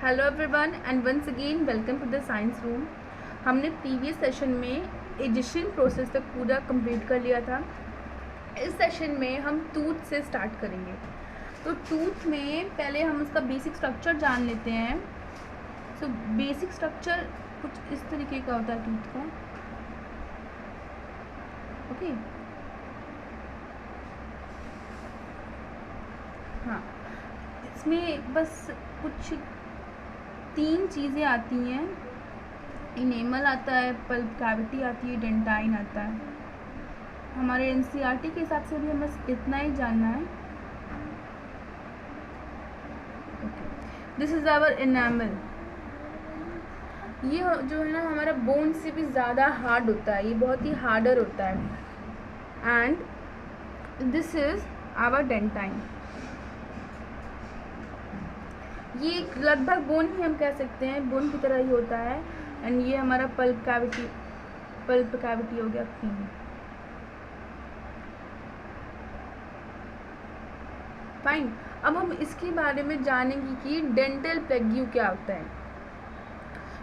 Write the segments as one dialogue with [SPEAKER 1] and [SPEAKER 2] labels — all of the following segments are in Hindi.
[SPEAKER 1] Hello everyone and once again welcome to the science room. हमने प्रीवियस सेशन में एडिशन प्रोसेस तक पूरा कंप्लीट कर लिया था। इस सेशन में हम टूथ से स्टार्ट करेंगे। तो टूथ में पहले हम उसका बेसिक स्ट्रक्चर जान लेते हैं। सो बेसिक स्ट्रक्चर कुछ इस तरीके का होता है टूथ का। ओके हाँ, इसमें बस कुछ 3 चीज़ें आती हैं। इनेमल आता है, पल्प कैविटी आती है, डेंटाइन आता है। हमारे एनसीईआरटी के हिसाब से भी हमें बस इतना ही जानना है। This is our enamel. ये जो है ना हमारा बोन से भी ज़्यादा हार्ड होता है, ये बहुत ही हार्डर होता है। And this is our dentine. ये लगभग बोन ही हम कह सकते हैं, बोन की तरह ही होता है। एंड ये हमारा पल्प कैविटी हो गया फाइन। अब हम इसके बारे में जानेंगे कि डेंटल प्लेग्यू क्या होता है।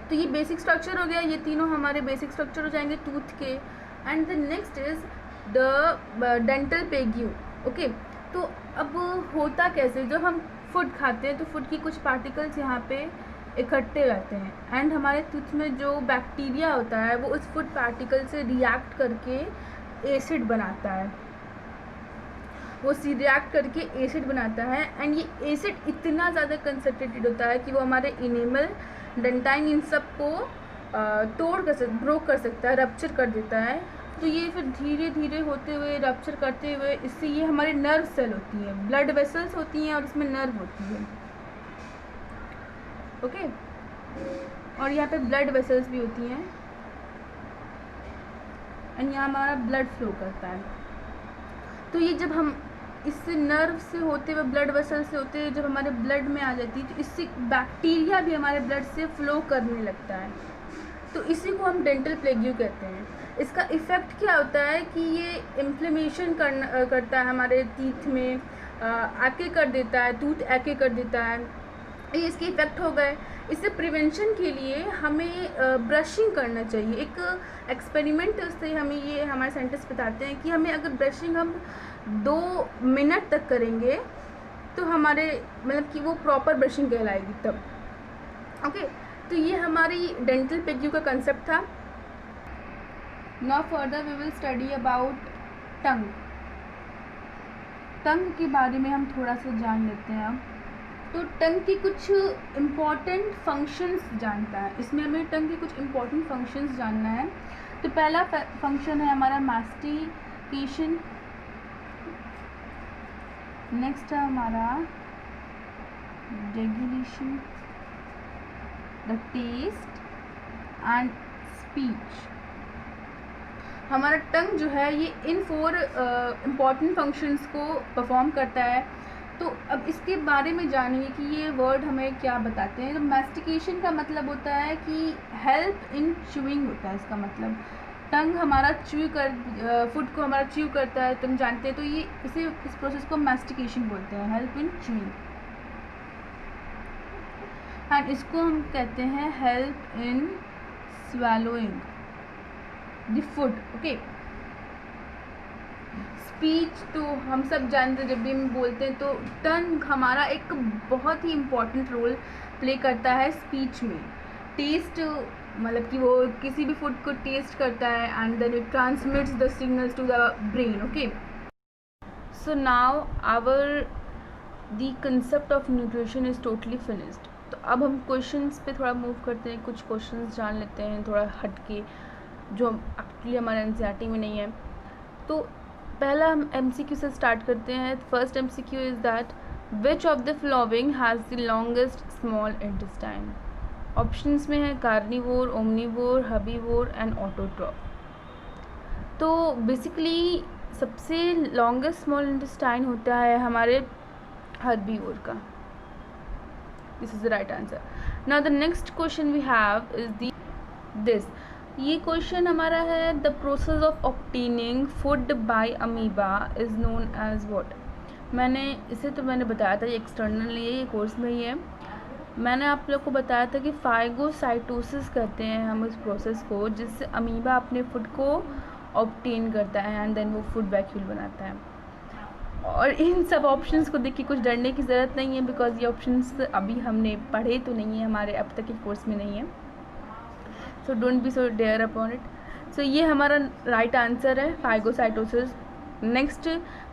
[SPEAKER 1] तो ये बेसिक स्ट्रक्चर हो गया, ये तीनों हमारे बेसिक स्ट्रक्चर हो जाएंगे टूथ के। And the next is the dental plaque. Okay, तो अब होता कैसे, जब हम फूड खाते हैं तो फूड की कुछ पार्टिकल्स यहाँ पे इकट्ठे रहते हैं एंड हमारे टूथ में जो बैक्टीरिया होता है वो उस फूड पार्टिकल से रिएक्ट करके एसिड बनाता है। रिएक्ट करके एसिड बनाता है एंड ये एसिड इतना ज़्यादा कंसनट्रेटेड होता है कि वो हमारे इनेमल, डेंटाइन, इन सब को ब्रोक कर सकता है, रप्चर कर देता है। तो ये फिर धीरे धीरे होते हुए रप्चर करते हुए इससे ये हमारे नर्व सेल होती है, ब्लड वेसल्स होती हैं और इसमें नर्व होती है। ओके, और यहाँ पे ब्लड वेसल्स भी होती हैं एंड यहाँ हमारा ब्लड फ्लो करता है। तो ये जब हम इससे नर्व से होते हुए, ब्लड वेसल से होते हुए जब हमारे ब्लड में आ जाती है तो इससे बैक्टीरिया भी हमारे ब्लड से फ्लो करने लगता है। तो इसी को हम डेंटल प्लेग्यू कहते हैं। इसका इफ़ेक्ट क्या होता है कि ये इन्फ्लेमेशन करता है हमारे टीथ में, आके कर देता है, टूथ आके कर देता है। ये इसके इफ़ेक्ट हो गए। इससे प्रिवेंशन के लिए हमें ब्रशिंग करना चाहिए। एक एक्सपेरिमेंट से हमें ये हमारे साइंटिस्ट बताते हैं कि हमें अगर ब्रशिंग हम 2 मिनट तक करेंगे तो हमारे मतलब कि वो प्रॉपर ब्रशिंग कहलाएगी तब। ओके, तो ये हमारी डेंटल प्लेग्यू का कंसेप्ट था। Now further we will study about tongue. Tongue के बारे में हम थोड़ा सा जान लेते हैं अब। तो टंग की कुछ इम्पॉर्टेंट फंक्शंस जानता है, इसमें हमें टंग के कुछ इम्पॉर्टेंट फंक्शंस जानना है। तो पहला फंक्शन है हमारा मास्टिकेशन। नेक्स्ट है हमारा regulation, the taste and speech. हमारा टंग जो है ये इन 4 इम्पॉर्टेंट फंक्शंस को परफॉर्म करता है। तो अब इसके बारे में जानेंगे कि ये वर्ड हमें क्या बताते हैं। तो मैस्टिकेशन का मतलब होता है कि हेल्प इन च्यूइंग होता है। इसका मतलब टंग हमारा फूड को हमारा च्यू करता है, तुम जानते हैं। तो ये इस प्रोसेस को मैस्टिकेशन बोलते हैं, हेल्प इन च्यूइंग। एंड इसको हम कहते हैं help in swallowing the food. Okay, speech तो हम सब जानते हैं, जब भी हम बोलते हैं तो टंग हमारा एक बहुत ही इम्पॉर्टेंट रोल प्ले करता है स्पीच में। टेस्ट मतलब कि वो किसी भी फूड को टेस्ट करता है and then it transmits the signals to the brain. Okay, so now our the concept of nutrition is totally finished. तो अब हम क्वेश्चंस पे थोड़ा मूव करते हैं, कुछ क्वेश्चंस जान लेते हैं थोड़ा हटके, जो एक्चुअली हमारे एनसीईआरटी में नहीं है। तो पहला हम एमसीक्यू से स्टार्ट करते हैं। First MCQ is that which of the following has the longest small intestine. Options में है carnivore, omnivore, herbivore and autotroph. तो बेसिकली सबसे लॉन्गेस्ट स्मॉल इंटेस्टाइन होता है हमारे हर्बीवोर का। This is the right answer. Now the next question we have is this. ये क्वेश्चन हमारा है the process of obtaining food by amoeba is known as what. मैंने बताया था, ये एक्सटर्नल ये कोर्स में ही है। मैंने आप लोग को बताया था कि फाइगोसाइटोसिस कहते हैं हम उस प्रोसेस को जिससे अमीबा अपने फूड को ऑब्टेन करता है एंड देन वो फूड वैक्यूल बनाता है। और इन सब ऑप्शंस को देख के कुछ डरने की ज़रूरत नहीं है, बिकॉज ये ऑप्शंस अभी हमने पढ़े तो नहीं है, हमारे अब तक के कोर्स में नहीं है। So don't be so dare upon it. So ये हमारा राइट आंसर है, फाइगोसाइटोसिस। नेक्स्ट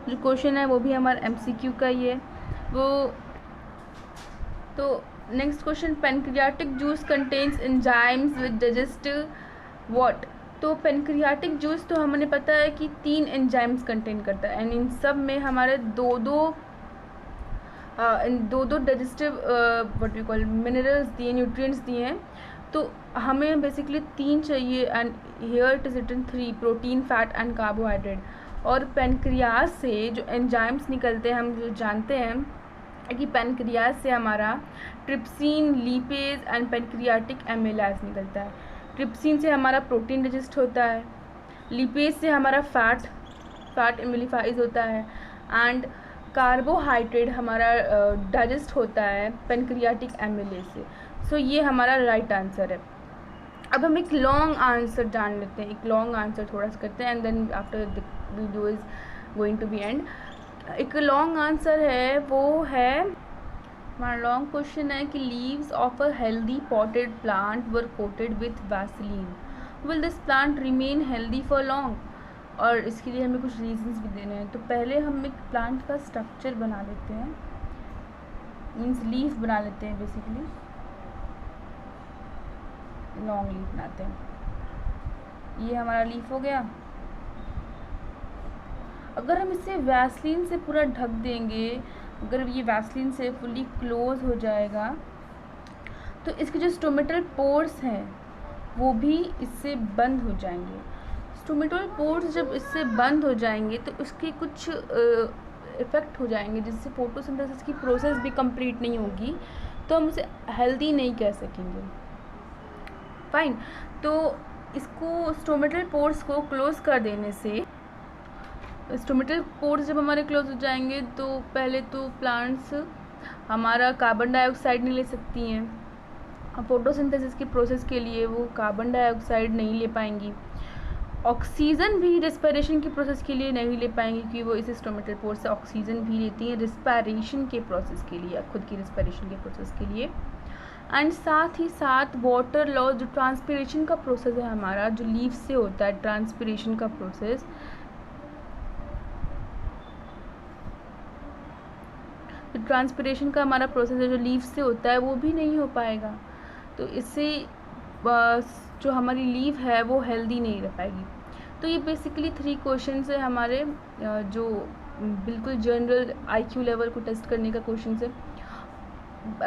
[SPEAKER 1] जो क्वेश्चन है वो भी हमारा MCQ का ही है। वो तो next question, pancreatic juice contains enzymes with digest what. तो पेनक्रियाटिक जूस तो हमने पता है कि 3 एंजाइम्स कंटेन करता है एंड इन सब में हमारे दो दो digestive what we call minerals दिए, न्यूट्रिएंट्स दिए हैं। तो हमें बेसिकली 3 चाहिए and here it is written 3, protein, fat and carbohydrate. और पेनक्रियाज से जो एंजाइम्स निकलते हैं हम जो जानते हैं कि पेनक्रियाज से हमारा ट्रिप्सिन, लीपेज एंड पेनक्रियाटिक एमिलेज निकलता है। ट्रिप्सिन से हमारा प्रोटीन डाइजेस्ट होता है, लीपेज से हमारा फैट एमिलिफाइज होता है एंड कार्बोहाइड्रेट हमारा डाइजेस्ट होता है पेनक्रियाटिक एमिलेज से। सो ये हमारा राइट आंसर है। अब हम एक लॉन्ग आंसर जान लेते हैं, एक लॉन्ग आंसर थोड़ा सा करते हैं and then after the video is going to be end. एक लॉन्ग आंसर है, वो है हमारा लॉन्ग क्वेश्चन है कि leaves of a healthy potted plant were coated with Vaseline, will this plant remain healthy for long. और इसके लिए हमें कुछ रीजंस भी देने हैं। तो पहले हम एक प्लांट का स्ट्रक्चर बना लेते हैं, मीन्स लीफ बना लेते हैं, बेसिकली लॉन्ग लीफ बनाते हैं। ये हमारा लीफ हो गया। अगर हम इसे वैसलीन से पूरा ढक देंगे, अगर ये वैसलीन से फुली क्लोज हो जाएगा तो इसके जो स्टोमेटल पोर्स हैं वो भी इससे बंद हो जाएंगे। स्टोमेटल पोर्स जब इससे बंद हो जाएंगे तो उसके कुछ इफ़ेक्ट हो जाएंगे जिससे फोटोसिंथेसिस की प्रोसेस भी कंप्लीट नहीं होगी, तो हम उसे हेल्दी नहीं कह सकेंगे। फाइन। तो इसको स्टोमेटल पोर्स को क्लोज कर देने से, स्टोमेटल पोर्स जब हमारे क्लोज हो जाएंगे तो पहले तो प्लांट्स हमारा कार्बन डाइऑक्साइड नहीं ले सकती हैं। फोटोसिंथेसिस की प्रोसेस के लिए वो कार्बन डाइऑक्साइड नहीं ले पाएंगी। ऑक्सीजन भी रिस्पिरेशन की प्रोसेस के लिए नहीं ले पाएंगी क्योंकि वो इस स्टोमेटल पोर्स से ऑक्सीजन भी लेती हैं रिस्पिरेशन के प्रोसेस के लिए, खुद की रिस्पिरेशन के प्रोसेस के लिए। एंड साथ ही साथ वाटर लॉस, जो ट्रांसपिरेशन का प्रोसेस है हमारा, जो लीफ से होता है ट्रांसपिरेशन का प्रोसेस, जो ट्रांसपिरेशन का हमारा प्रोसेस है जो लीफ से होता है वो भी नहीं हो पाएगा। तो इससे जो हमारी लीफ है वो हेल्दी नहीं रह पाएगी। तो ये बेसिकली 3 क्वेश्चंस है हमारे, जो बिल्कुल जनरल IQ लेवल को टेस्ट करने का क्वेश्चन है।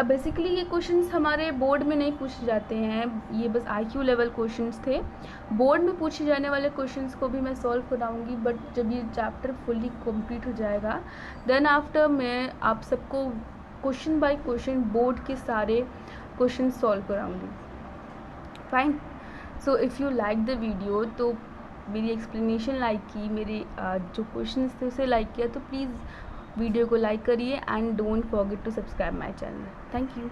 [SPEAKER 1] बेसिकली ये क्वेश्चंस हमारे बोर्ड में नहीं पूछे जाते हैं, ये बस IQ लेवल क्वेश्चंस थे। बोर्ड में पूछे जाने वाले क्वेश्चंस को भी मैं सॉल्व कराऊंगी, बट जब ये चैप्टर फुल्ली कंप्लीट हो जाएगा देन आफ्टर मैं आप सबको क्वेश्चन बाय क्वेश्चन बोर्ड के सारे क्वेश्चन सॉल्व कराऊंगी। Fine. So if you like the video, तो मेरी एक्सप्लेनेशन लाइक की, मेरे जो क्वेश्चंस थे उसे लाइक किया, तो प्लीज़ वीडियो को लाइक करिए and don't forget to subscribe my channel. Thank you.